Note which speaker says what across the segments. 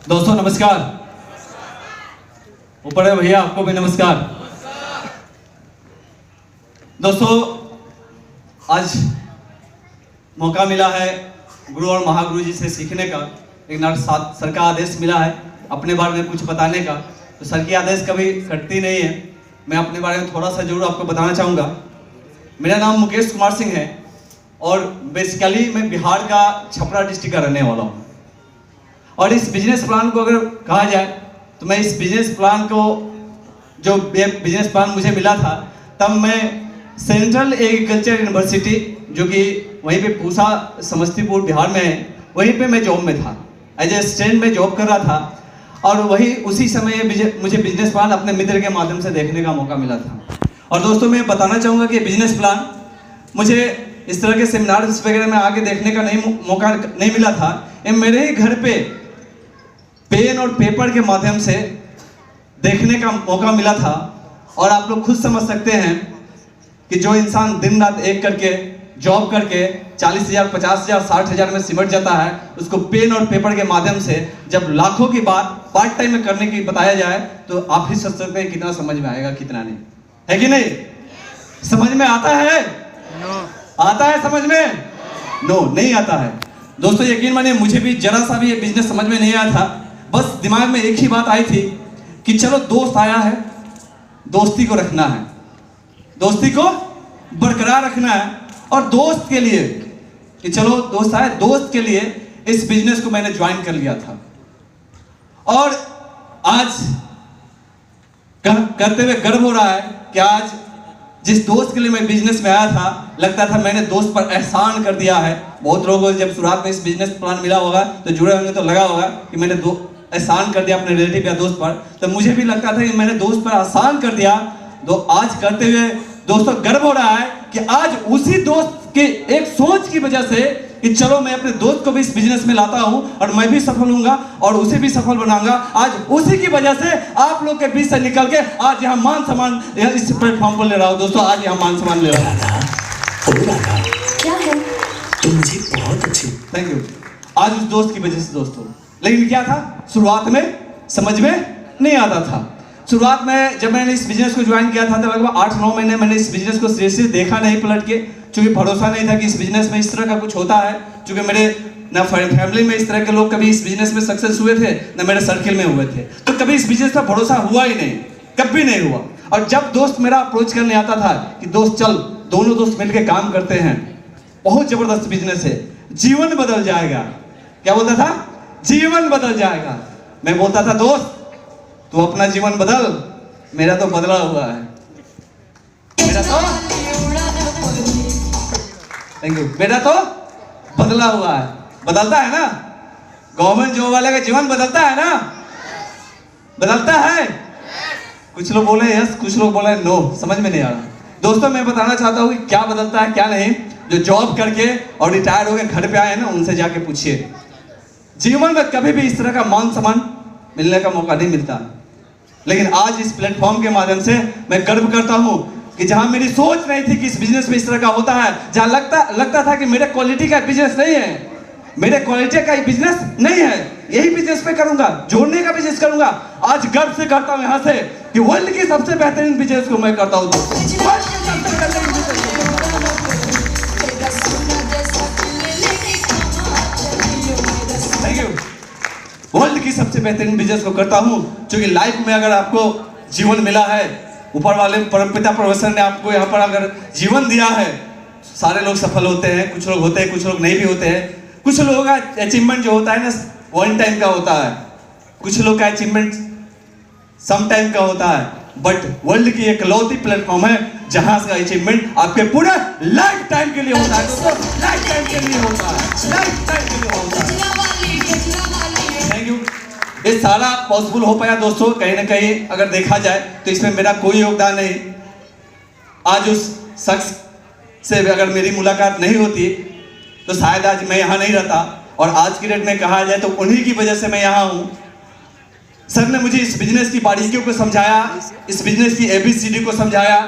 Speaker 1: दोस्तों नमस्कार। ऊपर है भैया, आपको भी नमस्कार। दोस्तों आज मौका मिला है गुरु और महागुरु जी से सीखने का। एक सर का आदेश मिला है अपने बारे में कुछ बताने का। तो सर की आदेश कभी कटती नहीं है। मैं अपने बारे में थोड़ा सा जरूर आपको बताना चाहूँगा। मेरा नाम मुकेश कुमार सिंह है और बेसिकली मैं बिहार का छपरा डिस्ट्रिक्ट का रहने वाला हूँ। और इस बिजनेस प्लान को अगर कहा जाए तो मैं इस बिजनेस प्लान को, जो बिजनेस प्लान मुझे मिला था, तब मैं सेंट्रल एग्रीकल्चर यूनिवर्सिटी, जो कि वहीं पे पूसा समस्तीपुर बिहार में है, वहीं पे मैं जॉब में था। एज ए स्टूडेंट में जॉब कर रहा था और वही उसी समय मुझे बिजनेस प्लान अपने मित्र के माध्यम से देखने का मौका मिला था। और दोस्तों मैं बताना चाहूँगा कि बिजनेस प्लान मुझे इस तरह के सेमिनार्स वगैरह में आगे देखने का मौका नहीं मिला था। ये मेरे ही घर पे पेन और पेपर के माध्यम से देखने का मौका मिला था। और आप लोग खुद समझ सकते हैं कि जो इंसान दिन रात एक करके जॉब करके 40,000, 50,000, 60,000 में सिमट जाता है, उसको पेन और पेपर के माध्यम से जब लाखों की बात पार्ट टाइम में करने की बताया जाए तो आप ही सोच सकते हैं कितना समझ में आएगा, कितना नहीं, है कि नहीं? समझ में आता है? आता है समझ में? नो, नहीं आता है। दोस्तों यकीन मानिए मुझे भी जरा सा भी ये बिजनेस समझ में नहीं आया था। बस दिमाग में एक ही बात आई थी कि चलो दोस्त आया है, दोस्ती को रखना है, दोस्ती को बरकरार रखना है। और दोस्त के लिए कि चलो दोस्त आए, दोस्त के लिए इस बिजनेस को मैंने ज्वाइन कर लिया था। और आज करते हुए गर्व हो रहा है कि आज जिस दोस्त के लिए मैं बिजनेस में आया था, लगता था मैंने दोस्त पर एहसान कर दिया है। बहुत लोगों को जब शुरुआत में इस बिजनेस प्लान मिला होगा तो जुड़े होंगे तो लगा होगा कि मैंने एहसान कर दिया अपने रिलेटिव या दोस्त पर। तो मुझे भी लगता था कि मैंने दोस्त पर एहसान कर दिया। तो आज करते हुए दोस्तों गर्व हो रहा है कि आज उसी दोस्त के एक सोच की वजह से कि चलो मैं अपने दोस्त को भी इस बिजनेस में लाता हूं और मैं भी सफल होऊंगा और उसे भी सफल बनाऊंगा। आज उसी की वजह से आप लोग के बीच से निकल के आज यहाँ मान सम्मान इस प्लेटफॉर्म पर ले रहा हूँ। दोस्तों आज यहाँ मान सम्मान ले रहा हूँ।
Speaker 2: क्या है?
Speaker 3: तुम मुझे बहुत अच्छी।
Speaker 1: Thank you. आज उस दोस्त की वजह से दोस्तों, लेकिन क्या था शुरुआत में समझ में नहीं आता था। शुरुआत में जब मैंने इस बिजनेस को ज्वाइन किया था तो लगभग 8-9 महीने मैंने इस बिजनेस को सीरियसली देखा नहीं पलट के, क्योंकि भरोसा नहीं था कि इस बिजनेस में इस तरह का कुछ होता है। क्योंकि मेरे ना फैमिली में इस तरह के लोग कभी इस बिजनेस में सक्सेस हुए थे, ना मेरे सर्किल में हुए थे, तो कभी इस बिजनेस पर भरोसा हुआ ही नहीं, कभी नहीं हुआ। और जब दोस्त मेरा अप्रोच करने आता था कि दोस्त चल, दोनों दोस्त मिलकर काम करते हैं, बहुत जबरदस्त बिजनेस है, जीवन बदल जाएगा। क्या बोलता था? जीवन बदल जाएगा। मैं बोलता था दोस्त तू अपना जीवन बदल, मेरा तो बदला हुआ है, मेरा तो थैंक यू, मेरा तो बदला हुआ है। बदलता है ना? गवर्नमेंट जॉब वाले का जीवन बदलता है ना? बदलता है। कुछ लोग बोले यस, कुछ लोग बोले नो, समझ में नहीं आ रहा। दोस्तों मैं बताना चाहता हूँ कि क्या बदलता है क्या नहीं। जो जॉब करके और रिटायर होकर घर पे आए ना, उनसे जाके पूछिए। जीवन में कभी भी इस तरह का मान सम्मान मिलने का मौका नहीं मिलता। लेकिन आज इस प्लेटफॉर्म के माध्यम से मैं गर्व करता हूं कि जहां मेरी सोच नहीं थी कि इस बिजनेस में इस तरह का होता है, जहां लगता था कि मेरे क्वालिटी का बिजनेस नहीं है, मेरे क्वालिटी का बिजनेस नहीं है, यही बिजनेस पे करूंगा, जोड़ने का बिजनेस करूंगा। आज गर्व से करता हूं यहां से कि वर्ल्ड की सबसे बेहतरीन बिजनेस को मैं करता हूं। Thank you. वर्ल्ड की सबसे बेहतरीन बिजनेस को करता हूं, क्योंकि लाइफ में अगर आपको जीवन मिला है, ऊपर वाले परमपिता परमेश्वर ने आपको यहाँ पर अगर जीवन दिया है, सारे लोग सफल होते हैं, कुछ लोग होते हैं, कुछ लोग नहीं भी होते हैं। कुछ लोगों का अचीवमेंट जो होता है ना वन टाइम का होता है, कुछ लोग का अचीवमेंट सम टाइम का होता है। बट वर्ल्ड की एक लौती प्लेटफॉर्म है जहां से अचीवमेंट आपके पूरे लाइफ टाइम के लिए होता है। दोस्तों लाइफ टाइम के लिए होता है, लाइफ टाइम के लिए होता है। Thank you. ये सारा पॉसिबल हो पाया दोस्तों, कहीं ना कहीं अगर देखा जाए तो इसमें मेरा कोई योगदान नहीं। आज उस शख्स से अगर मेरी मुलाकात नहीं होती तो शायद आज मैं यहाँ नहीं रहता। और आज की डेट में कहा जाए तो उन्हीं की वजह से मैं यहाँ हूँ। सर ने मुझे इस बिजनेस की बारीकियों को समझाया, इस बिजनेस की ABCD को समझाया,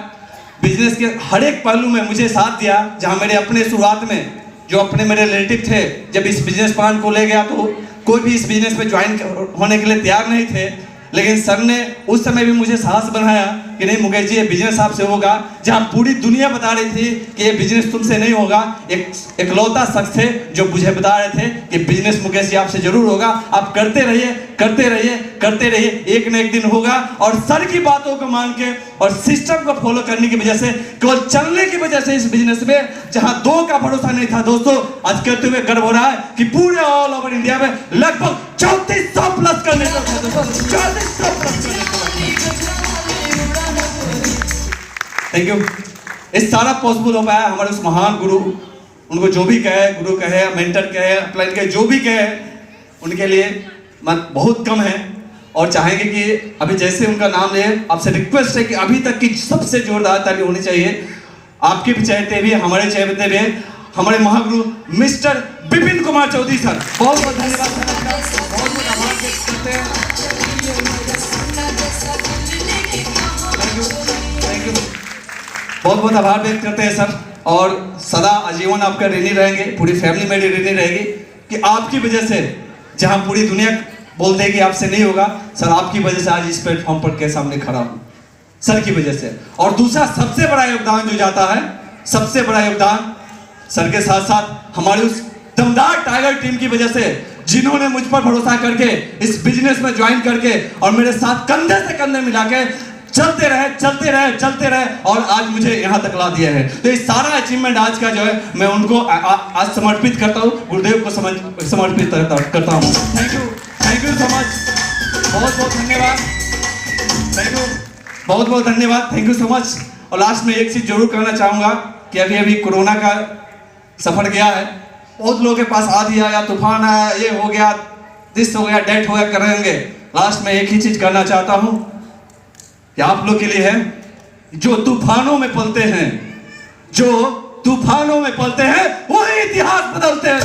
Speaker 1: बिजनेस के हर एक पहलू में मुझे साथ दिया। जहाँ मेरे अपने शुरुआत में जो अपने मेरे रिलेटिव थे, जब इस बिजनेस प्लान को ले गया तो कोई भी इस बिजनेस में ज्वाइन होने के लिए तैयार नहीं थे, लेकिन सर ने उस समय भी मुझे साहस बनाया कि नहीं मुकेश जी, ये बिजनेस आपसे होगा। जहां पूरी दुनिया बता रही थी कि ये बिजनेस तुमसे नहीं होगा, एक इकलौता शख्स थे जो मुझे बता रहे थे कि बिजनेस मुकेश जी आपसे जरूर होगा, आप करते रहिए करते रहिए करते रहिए, एक न एक दिन होगा। और सर की बातों को मान के और सिस्टम को फॉलो करने की वजह से, केवल चलने की वजह से इस बिजनेस में जहां 2 का भरोसा नहीं था दोस्तों, आज करते हुए गर्व हो रहा है कि पूरे ऑल ओवर इंडिया में लगभग 3400 प्लस करने को 3400 प्लस करने को। Thank you. इस सारा पॉसिबल हो पाया हमारे उस महान गुरु, उनको जो भी कहे, गुरु कहे, मेंटर कहे, अपलाइन कहे, जो भी कहे, उनके लिए मन बहुत कम है। और चाहेंगे कि अभी जैसे उनका नाम ले, आपसे रिक्वेस्ट है कि अभी तक की सबसे जोरदार ताली होनी चाहिए, आपके भी चाहते भी, हमारे चाहते भी, हमारे महागुरु मिस्टर विपिन कुमार चौधरी सर। बहुत बहुत धन्यवाद सर, बहुत बहुत आभार व्यक्त करते हैं। थैंक यू, बहुत बहुत आभार व्यक्त करते हैं सर। और सदा आजीवन आपका ऋणी रहेंगे, पूरी फैमिली मेरी ऋणी रहेगी कि आपकी वजह से जहां पूरी दुनिया बोलते हैं कि आपसे नहीं होगा, सर आपकी वजह से आज इस प्लेटफॉर्म पर के सामने खड़ा हूं, सर की वजह से। और दूसरा सबसे बड़ा योगदान जो जाता है, सबसे बड़ा योगदान सर के साथ साथ हमारी उस दमदार टाइगर टीम की वजह से, जिन्होंने मुझ पर भरोसा करके इस बिजनेस में ज्वाइन करके और मेरे साथ कंधे से कंधे मिला के चलते रहे चलते रहे चलते रहे और आज मुझे यहाँ तक ला दिया है। तो ये सारा अचीवमेंट आज का जो है मैं उनको आज समर्पित करता हूँ, गुरुदेव को समर्पित करता हूँ। थैंक यू सो मच, बहुत बहुत धन्यवाद, थैंक यू, बहुत बहुत धन्यवाद, थैंक यू सो मच। और लास्ट में एक चीज जरूर कहना चाहूंगा कि अभी कोरोना का सफर गया है, बहुत लोगों के पास आधी आया, तूफान आया, ये हो गया, दिस हो गया, डेथ हो गया, करेंगे। लास्ट में एक ही चीज करना चाहता हूं कि आप लोग के लिए है, जो तूफानों में पलते हैं, जो तूफानों में पलते हैं, वही इतिहास बदलते हैं।